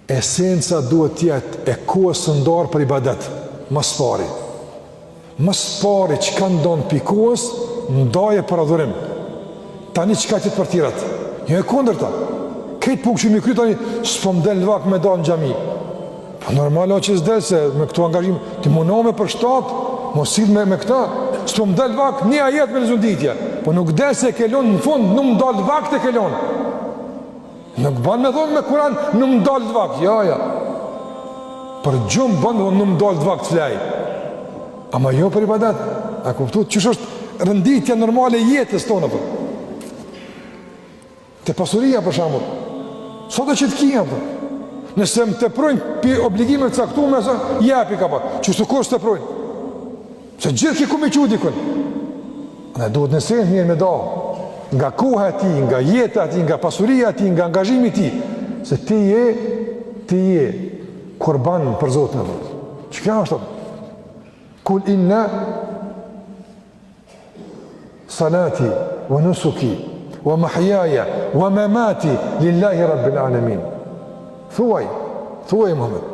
esenca duhet tjetë e kohës së ndarë për ibadet, mas pari. Mas pari që ka ndonë për kohës, ndaje për adhurim. Tani që ka tjetë për tirat? Jo e kondër ta. Këtë pukë që mi kry tani, s'po më del vak me da në gjami. Po normal o që s'del se me këtu angazhim, ti munome për shtatë, mos sidh me këta, s'po më del vak një ajet me lezunditja. Po nuk del se e kelon në fund, nuk më dal vak të kelon. Nuk ban me thonë me Kur'an, nuk më dal vak, ja. Për gjumë ban me thonë, nuk më dal vak të flaj. Ama jo për ibadet, a kuptu, qësh është rënditja normale jetës tonë, për. Të pasuria, për shambull. Sot e që të kia, për. Nëse më të projnë për obligime të caktume, jepi ka pa, që së kërës të projnë. Se gjithë ki ku me që dikën. Ne duhet nësejnë njërë me da, nga koha ti, nga jeta ti, nga pasuria ti, nga angazhimi ti, se ti je kurban për Zotin e vërë. Që kja është të? Kul inna salati, wa nusuki, wa mahjaja, wa mamati, lillahi rabbil alamin. Thuaj Muhammed,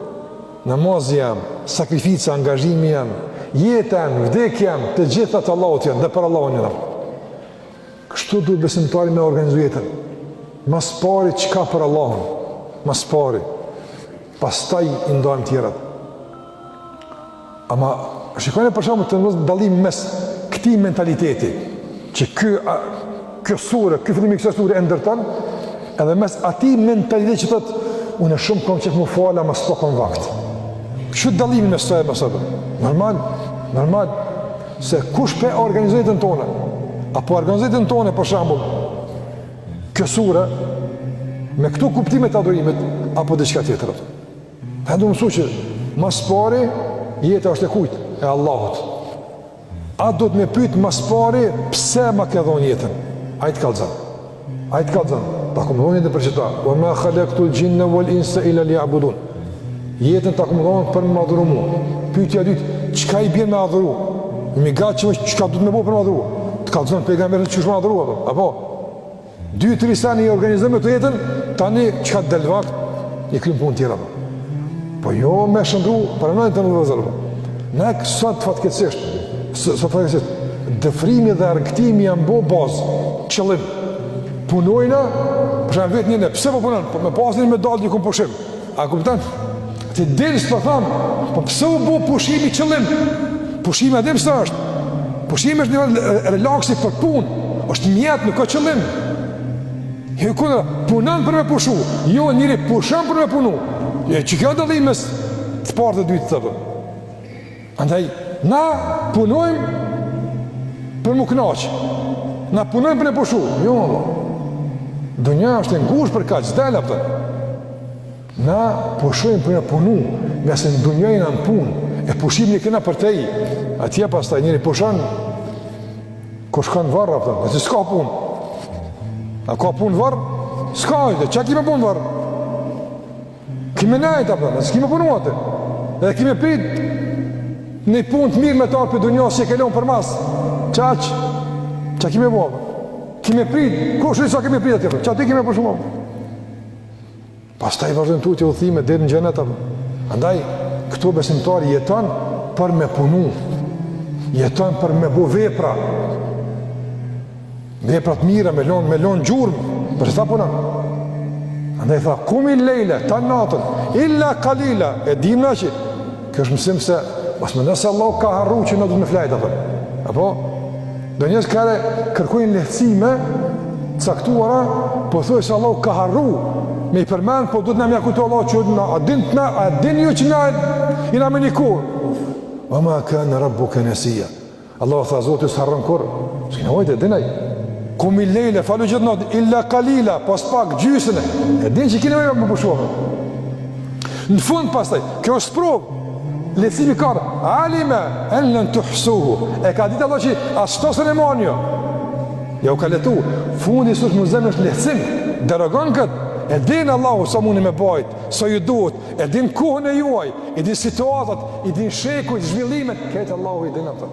namaz jam, sakrifica, angazhimi jam, jeta jam, vdekja jam, të gjitha të Allahut janë, dhe për Allahun janë. Kështu duhet besimtari me organizu jetën. Mas pari qka për Allahun, mas pari, pas taj i ndojmë tjerat. Ama, shikojnë për shumë të nëzë dalim mes këti mentaliteti, që kjo sure, kjo fillimi kësë sure e ndërtan, edhe mes ati mentaliteti që tëtë, unë e shumë kom që më fala, mas po kom vakt. Kështu dalimin mes të e mësëve? Normal, se kush pe organizetën tonë, apo organizetën tonë, për shambull, kjo sure, me këtu kuptimet adorimit, apo dhe qëka tjetër. Dhe ndu mësu që, mas pari, jetë është e kujtë, e Allahut. A do të me pytë mas pari, pse ma ke dhonë jetën? Ajtë kalëzën. Ta ku më dhonë jetën për qëta. Wa ma khalaqtul jinna wal insa illa liya'budun. Jetën ta ku më dhonë për më adhuru mu. Pytja dytë, qka i bjen me adhuru? Mi gatë që qka du të me bo për më adhuru? Të kalëzën pejgamberën që shma adhuru, apo? 2-3 sani i organizëm e të jetën, tani qka të delvak, i krymë punë tjera. Po jo me shëndru, për nëjnë të në vëzërë. Ne sot fatkecisht, dëfrimi dhe argëtimi janë bo bazë, qëllim. Punojna, për shumë vetë njëne, pëse po punojnë? Po me pasin me dalë një këmë pushim. A kuptan? Ti dilë së të thamë, po pëse u bo pushimi qëllim? Pushimi adim së është. Pushimi është një relaksi për punë. është mjetë, nuk ka qëllim. Jo kundra, punon për me pushu. Jo njëri pushon për me punu. Që kjo dallim mes të parë të dytë të të. Andaj, na punojmë për mu knaqë. Na punojmë për me pushu. Jo, dunja është e ngush për kaq, s'dela për. Na pushojmë për me punu, nga se në dunjajnë në punë, e pushim një këna për te i. Atje pas taj njëri pushon, ko shkan varra, për, e si s'ka punë. A ka punë varë? S'ka ojtë, që kime punë varë? Kime najtë, për, e s'kime punu atë. Edhe kime prit një punë të mirë me tarë për dunja, si e kelon për masë. Që kime bua? Kime prit, ku shri sa kime prit atje, që aty kime përshumë? Pas ta i vazhdojnë tuti udhime dhe në gjenet. Andaj, këto besimtari jeton për me punu, jeton për me bu vepra. Veprat mira, me lonë gjurmë, për që ta punan. Andaj tha, kumi lejle, ta natën, illa kalila, e dimna që, kjo është mësim se, mas më nëse Allah ka harru që në du të me flajta, apo? Do njësë kare kërkujnë lehtësime, caktuara, po thuj se Allah ka harru, me i përmenë, po du të në mja kujtu Allah që a din ju që i na me një kur. O ma ka në rabbu kënesia. Allah tha, Zotë së harrën kur. S'kina vojtë, e dinaj. Kumi lejle, falu gjithë natë, illa kalila, pas pak, gjysën e din që kina me më pushuave. Në fund pastaj, kjo është provë. Lecimi karë, alime, enlën të hësuhu. E ka ditë Allah që ashtosën e manjo. Ja u ka letu. Fundi sush më zemë është lecim. Derogon këtë. E din Allahu sa mundi me bajt, sa ju duhet, e din kohën e juaj, e din situatat, e din sheku, e zhvillimet, këtë Allahu i din atë.